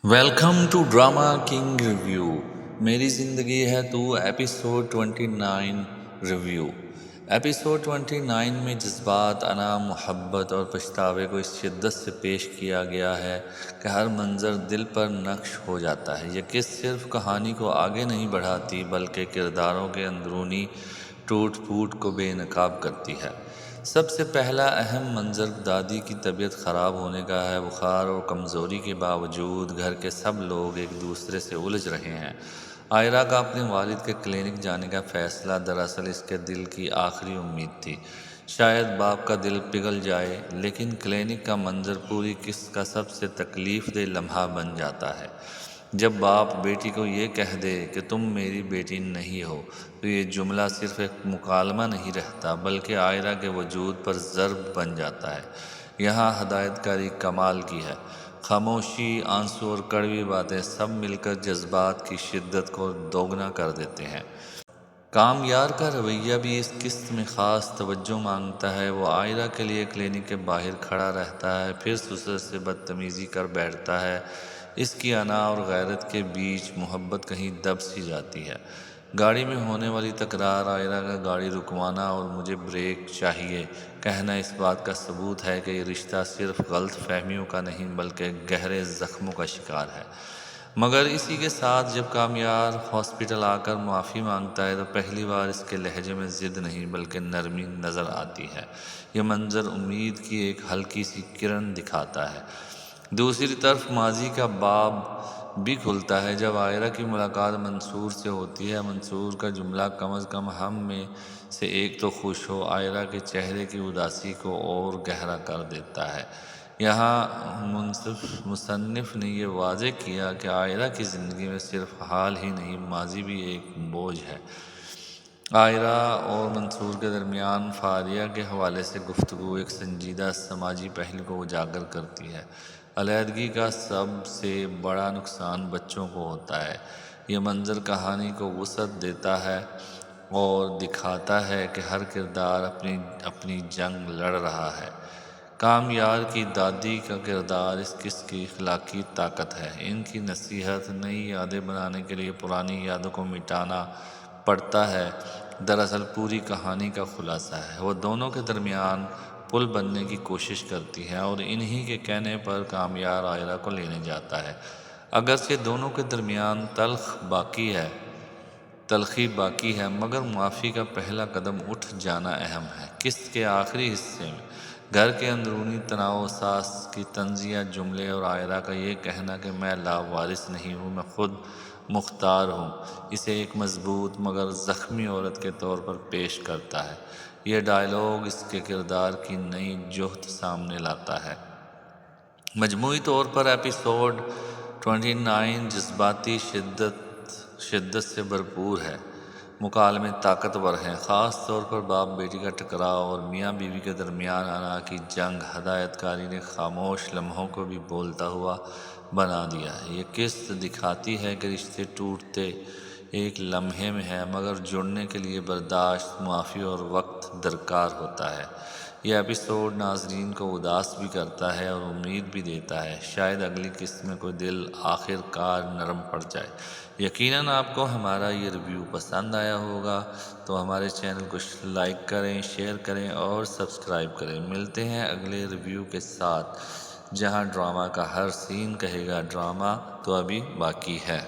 Welcome to drama king review. میری زندگی ہے تو ایپیسوڈ 29 ریویو۔ ایپیسوڈ 29 میں جذبات، انا، محبت اور پچھتاوے کو اس شدت سے پیش کیا گیا ہے کہ ہر منظر دل پر نقش ہو جاتا ہے۔ یہ قصہ صرف کہانی کو آگے نہیں بڑھاتی بلکہ کرداروں کے اندرونی ٹوٹ پھوٹ کو بے نقاب کرتی ہے۔ سب سے پہلا اہم منظر دادی کی طبیعت خراب ہونے کا ہے۔ بخار اور کمزوری کے باوجود گھر کے سب لوگ ایک دوسرے سے الجھ رہے ہیں۔ عائرہ کا اپنے والد کے کلینک جانے کا فیصلہ دراصل اس کے دل کی آخری امید تھی۔ شاید باپ کا دل پگھل جائے، لیکن کلینک کا منظر پوری قصہ کا سب سے تکلیف دہ لمحہ بن جاتا ہے۔ جب باپ بیٹی کو یہ کہہ دے کہ تم میری بیٹی نہیں ہو، تو یہ جملہ صرف ایک مکالمہ نہیں رہتا بلکہ عائرہ کے وجود پر ضرب بن جاتا ہے۔ یہاں ہدایت کاری کمال کی ہے۔ خاموشی، آنسو اور کڑوی باتیں سب مل کر جذبات کی شدت کو دوگنا کر دیتے ہیں۔ کامیار کا رویہ بھی اس قسط میں خاص توجہ مانگتا ہے۔ وہ عائرہ کے لیے کلینک کے باہر کھڑا رہتا ہے، پھر سسر سے بدتمیزی کر بیٹھتا ہے۔ اس کی انا اور غیرت کے بیچ محبت کہیں دب سی جاتی ہے۔ گاڑی میں ہونے والی تکرار، عائرہ کا گاڑی رکوانا اور مجھے بریک چاہیے کہنا اس بات کا ثبوت ہے کہ یہ رشتہ صرف غلط فہمیوں کا نہیں بلکہ گہرے زخموں کا شکار ہے۔ مگر اسی کے ساتھ جب کامیار ہاسپٹل آ کر معافی مانگتا ہے تو پہلی بار اس کے لہجے میں ضد نہیں بلکہ نرمی نظر آتی ہے۔ یہ منظر امید کی ایک ہلکی سی کرن دکھاتا ہے۔ دوسری طرف ماضی کا باب بھی کھلتا ہے جب عائرہ کی ملاقات منصور سے ہوتی ہے۔ منصور کا جملہ کم از کم ہم میں سے ایک تو خوش ہو عائرہ کے چہرے کی اداسی کو اور گہرا کر دیتا ہے۔ یہاں مصنف نے یہ واضح کیا کہ عائرہ کی زندگی میں صرف حال ہی نہیں، ماضی بھی ایک بوجھ ہے۔ عائرہ اور منصور کے درمیان فاریہ کے حوالے سے گفتگو ایک سنجیدہ سماجی پہلو کو اجاگر کرتی ہے۔ علیحدگی کا سب سے بڑا نقصان بچوں کو ہوتا ہے۔ یہ منظر کہانی کو وسعت دیتا ہے اور دکھاتا ہے کہ ہر کردار اپنی جنگ لڑ رہا ہے۔ کامیار کی دادی کا کردار اس قصے کی اخلاقی طاقت ہے۔ ان کی نصیحت، نئی یادیں بنانے کے لیے پرانی یادوں کو مٹانا پڑتا ہے، دراصل پوری کہانی کا خلاصہ ہے۔ وہ دونوں کے درمیان پل بننے کی کوشش کرتی ہے اور انہی کے کہنے پر کامیار عائرہ کو لینے جاتا ہے۔ اگرچہ دونوں کے درمیان تلخی باقی ہے مگر معافی کا پہلا قدم اٹھ جانا اہم ہے۔ قسط کے آخری حصے میں گھر کے اندرونی تناؤ، ساس کی طنزیہ جملے اور عائرہ کا یہ کہنا کہ میں لاوارث نہیں ہوں، میں خود مختار ہوں، اسے ایک مضبوط مگر زخمی عورت کے طور پر پیش کرتا ہے۔ یہ ڈائیلاگ اس کے کردار کی نئی جہت سامنے لاتا ہے۔ مجموعی طور پر ایپیسوڈ 29 جذباتی شدت سے بھرپور ہے۔ مکالمے طاقتور ہیں، خاص طور پر باپ بیٹی کا ٹکراؤ اور میاں بیوی کے درمیان انا کی جنگ۔ ہدایت کاری نے خاموش لمحوں کو بھی بولتا ہوا بنا دیا ہے۔ یہ قصہ دکھاتی ہے کہ رشتے ٹوٹتے ایک لمحے میں ہیں مگر جڑنے کے لیے برداشت، معافی اور وقت درکار ہوتا ہے۔ یہ ایپیسوڈ ناظرین کو اداس بھی کرتا ہے اور امید بھی دیتا ہے، شاید اگلی قسط میں کوئی دل آخر کار نرم پڑ جائے۔ یقیناً آپ کو ہمارا یہ ریویو پسند آیا ہوگا، تو ہمارے چینل کو لائک کریں، شیئر کریں اور سبسکرائب کریں۔ ملتے ہیں اگلے ریویو کے ساتھ، جہاں ڈرامہ کا ہر سین کہے گا ڈرامہ تو ابھی باقی ہے۔